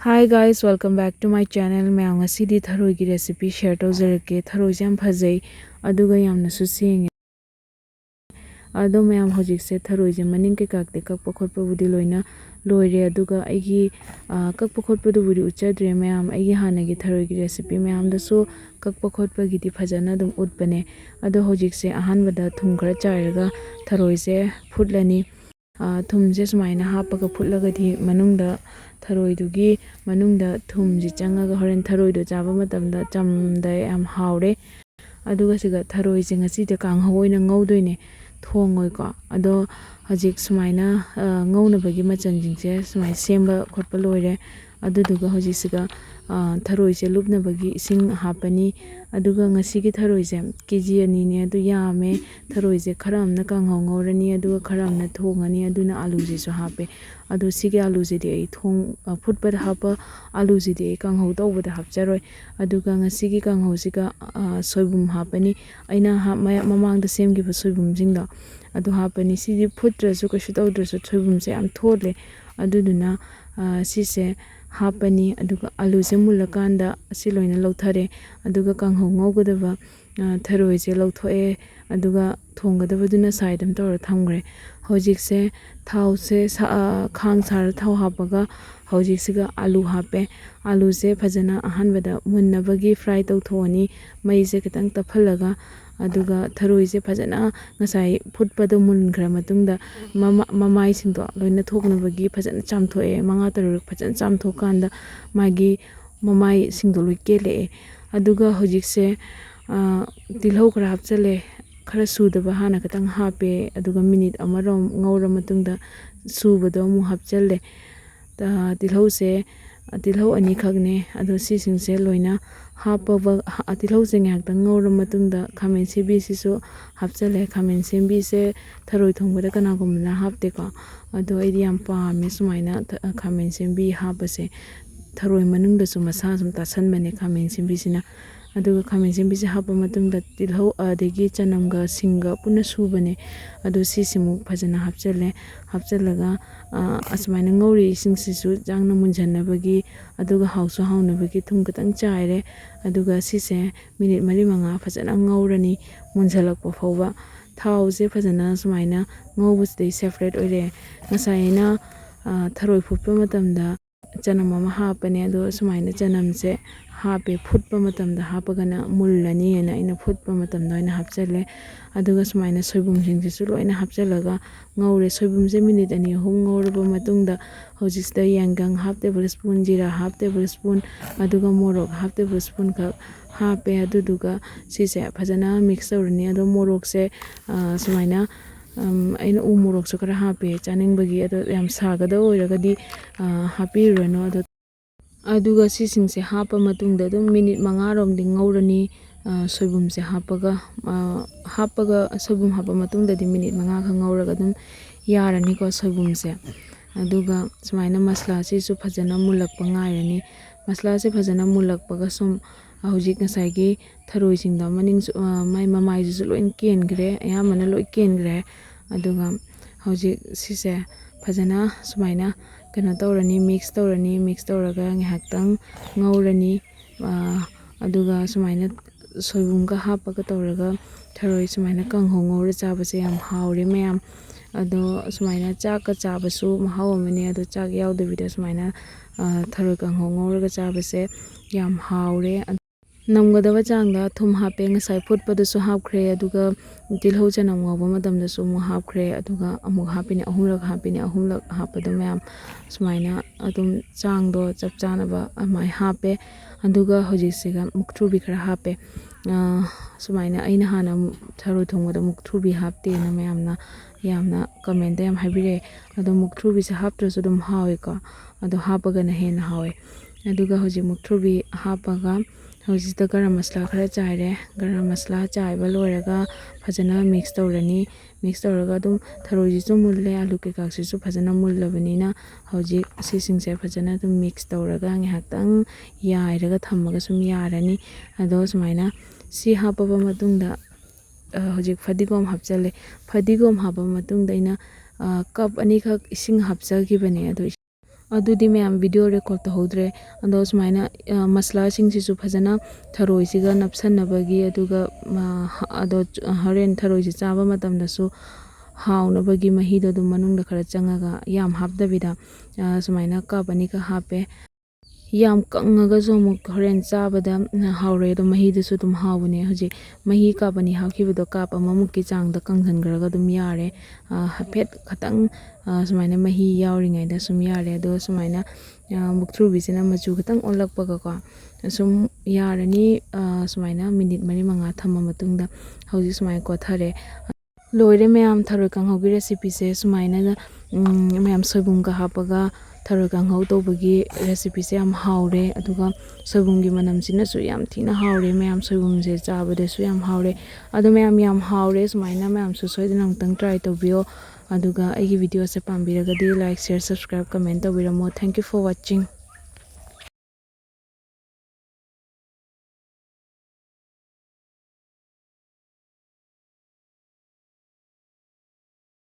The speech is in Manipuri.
Hi guys, welcome back to my channel. Mayam ngasidi tharoi gi recipe share tawjarake. Tharoi jam phajai aduga yamna su senge. Ado mayam hojik se tharoi je maning ke kakte kakpa khotpa budi loina loire aduga aigi kakpa khotpa du budi uchadre mayam aigi hana gi tharoi gi recipe mayam da so kakpa khotpa gi di phajana dum utbane. Ado hojik se ahan bada thum khara chairaga tharoi se phutlani. Thum je sumaina hapaga phutlaga di manungda tharoi dugi manungda thum ji changaga horen tharoi do chaba matamda chamda yam haure aduga siga tharoi je ngasi de kanghaw oina ngawdoine thongoi ko ado hajik sumaina ngawnabagi machan jingse sumai semba khotpa loire aduduga hojik siga tharoi je lupnabagi ising hapani aduga ngasi gi tharoi je kg ani ne adu yame tharoi je khara amna kanghaw ngawrani aduga khara amna thongani aduna alu je so hape adu sige alu je de thong phutpa hapa alu je de kanghaw tawbada hapcharoi aduga ngasi gi kanghaw siga soibum hapani aina mamangda semgiba soibum jingda adu hapani sidi phutrasu kashu tawdrasu soibum se am thole aduduna sise hapani aduga alu se mulakanda siloina lauthare aduga kanghaw ngawgadaba tharoi je lauthoe aduga thonggadabaduna side am tawra thamgre hojik se thau se khang sar thau hapaga hojik siga alu hape alu se phajana ahanbada munnabagi fry tawthoni mai se kitang taphalaga aduga tharoi se phajana ngasai phutpado munkhra matungda mamai singdo loina thoknabagi phajana chamthoe manga taruk phajana chamthokanda magi mamai singdo loi kele aduga hojik se tilhau khara hapchale khara sudaba hana katang hape aduga minute amarom ngawra matungda subado mu hapchalle tilhau se tilhau ani khagne adu si singse loina hapa tilhau se ngak tang ngawra matungda khamen sebi sisu hapchalle khamen sembi se tharoi thongbada kana gumna hapte ko adu aidi yam pa me sumaina khamen sembi hapase tharoi manungda su masa sum tasan bane khamen sembi sina aduga khamen sembi se hapa matungda tilhau adegi chanamga singa puna subane adu sisimu phajana hapchalaga asmaina ngawri singsisu jangna munjanabagi aduga hausu haunabagi thum katang chaire aduga sise minute mari manga phajana ngawrani munjalakpa fawba thau je phajana sumaina ngawbusdei separate oire ngasaina tharoi phutpa matamda chanam ama hapane adu sumaina chanam se hape phutpa matamda hapagana mullani ena ina phutpa matamda ina hapchale aduga sumaina soibum jingsisu loina hapchalaga ngawre soibum je minute ani hum ngawraba matungda hojista yangang half tablespoon jira half tablespoon aduga morok half tablespoon ka hape aduduga sise phajana mix tawrani adu morok se sumaina aina u morok su kara hape chaningbagi adu yam sagada oiragadi hapirano adu aduga sisingse hapa matungda dum minute mangarom ding ngawrani soibum se hapaga soibum hapa matungda di minute manga kha ngawraga dum yarani ko soibum se aduga sumaina masla si su phajana mulakpa ngairani masla se phajana mulakpaga sum hojik ngasai tharoi singda maning mai mamai su loin kengre ayamana loi kengre aduga hojik sise phajana sumaina kana tawrani mix tawraga ngahaktang ngawrani aduga sumaina soibumga hapaga tawraga tharoi sumaina kanghaw ngawra chabase yam haure mayam ado sumaina chakka chabasu mahaw amane ado chak yaudabida sumaina tharoi kanghaw ngawraga chabase yam haure namgadaba changda thum hape ngasai phutpadu su hapkhre aduga tilhau chanam ngawba madamda su mu hapkhre aduga amuk hapine ahumlak hapadu mayam sumaina adum changdo chapchanaba amai hape aduga hojisiga muktrubi khara hape sumaina aina hana tharoi thongada muktrubi hapte na mayamna yamna comment da yam habire adu muktrubi se haptrasu dum hawe ko adu hapaga na hena hawe aduga hoji muktrubi hapaga hojista garam masla khara chaire garam masla chaiba loiraga phajana mix tawrani mix tawraga dum tharoi ji chu mulle alu ke kak si chu phajana mullabanina hoji sisingse phajana dum mix tawraga ngahaktang yairaga thammaga sum yarani ado sumaina si hapaba matungda hojik fadigom hapchale fadigom hapa matungda ina cup ani khak ising hapchagibane ado ꯑꯗꯨꯗꯤ ꯃꯌꯥꯝ ꯚꯤꯗꯤꯑꯣ ꯔꯦꯀꯣꯔꯗ ꯇꯧꯍꯧꯗ꯭ꯔꯦ ꯑꯗꯣ ꯁꯨꯃꯥꯏꯅ ꯃꯁꯂꯥꯁꯤꯡꯁꯤꯁꯨ ꯐꯖꯅ ꯊꯔꯣꯏꯁꯤꯒ ꯅꯞꯁꯟꯅꯕꯒꯤ ꯑꯗꯨꯒ ꯑꯗꯣ ꯍꯣꯔꯦꯟ ꯊꯔꯣꯏꯁꯤ ꯆꯥꯕ ꯃꯇꯝꯗꯁꯨ ꯍꯥꯎꯅꯕꯒꯤ ꯃꯍꯤꯗꯣ ꯑꯗꯨꯝ ꯃꯅꯨꯡꯗ ꯈꯔ ꯆꯪꯉꯒ ꯌꯥꯝ ꯍꯥꯞꯇꯕꯤꯗ ꯁꯨꯃꯥꯏꯅ ꯀꯞ ꯑꯅꯤꯒ ꯍꯥꯞꯄꯦ ꯌꯥꯝ ꯀꯪꯉꯒꯁꯨ ꯑꯃꯨꯛ ꯍꯣꯔꯦꯟ ꯆꯥꯕꯗ ꯍꯥꯎꯔꯣꯏ ꯑꯗꯣ ꯃꯍꯤꯗꯨꯁꯨ ꯑꯗꯨꯝ ꯍꯥꯎꯕꯅꯦ ꯍꯧꯖꯤꯛ ꯃꯍꯤ ꯀꯞ ꯑꯅꯤ ꯍꯥꯞꯈꯤꯕꯗꯣ ꯀꯞ ꯑꯃꯃꯨꯛꯀꯤ ꯆꯥꯡꯗ ꯀꯪꯍꯟꯈ꯭ꯔꯒ ꯑꯗꯨꯝ ꯌꯥꯔꯦ ꯍꯥꯏꯐꯦꯠ ꯈꯇꯪ ꯁꯨꯃꯥꯏꯅ ꯃꯍꯤ ꯌꯥꯎꯔꯤꯉꯩꯗ ꯁꯨꯝ ꯌꯥꯔꯦ ꯑꯗꯣ ꯁꯨꯃꯥꯏꯅ ꯃꯨꯛꯊ꯭ꯔꯨꯕꯤꯁꯤꯅ ꯃꯆꯨ ꯈꯤꯇꯪ ꯑꯣꯜꯂꯛꯄꯒꯀꯣ ꯁꯨꯝ ꯌꯥꯔꯅꯤ ꯁꯨꯃꯥꯏꯅ ꯃꯤꯅꯤꯠ 4-5 ꯊꯝꯃ ꯃꯇꯨꯡꯗ ꯍꯧꯖꯤꯛ ꯁꯨꯃꯥꯏꯅ ꯀꯣꯠꯊꯔꯦ ꯂꯣꯏꯔꯦ ꯃꯌꯥꯝ ꯊꯔꯣꯏ ꯀꯥꯡꯍꯧꯒꯤ ꯔꯦꯁꯤꯄꯤꯁꯦ ꯁꯨꯃꯥꯏꯅ ꯃꯌꯥꯝ ꯁꯣꯏꯕꯨꯝꯒ ꯍꯥꯞꯄꯒ ꯊꯔꯣꯏ ꯀꯥꯡꯍꯧ ꯇꯧꯕꯒꯤ ꯔꯦꯁꯤꯄꯤꯁꯦ ꯌꯥꯝ ꯍꯥꯎꯔꯦ ꯑꯗꯨꯒ ꯁꯣꯏꯕꯨꯝꯒꯤ ꯃꯅꯝꯁꯤꯅꯁꯨ ꯌꯥꯝ ꯊꯤꯅ ꯍꯥꯎꯔꯦ ꯃꯌꯥꯝ ꯁꯣꯏꯕꯨꯝꯁꯦ ꯆꯥꯕꯗꯁꯨ ꯌꯥꯝ ꯍꯥꯎꯔꯦ ꯑꯗꯣ ꯃꯌꯥꯝ ꯌꯥꯝ ꯍꯥꯎꯔꯦ ꯁꯨꯃꯥꯏꯅ ꯃꯌꯥꯝꯁꯨ ꯁꯣꯏꯗꯅ ꯑꯃꯨꯛꯇꯪ ꯇ꯭ꯔꯥꯏ ꯇꯧꯕꯤꯌꯣ ꯑꯗꯨꯒ ꯑꯩꯒꯤ ꯚꯤꯗꯤꯑꯣꯁꯦ ꯄꯥꯝꯕꯤꯔꯒꯗꯤ ꯂꯥꯏꯛ ꯁꯤꯌꯔ ꯁꯕꯁꯀ꯭ꯔꯥꯏꯕ ꯀꯃꯦꯟ ꯇꯧꯕꯤꯔꯝꯃꯣ ꯊꯦꯡꯛ ꯌꯨ ꯐꯣꯔ ꯋꯥꯆꯤꯡ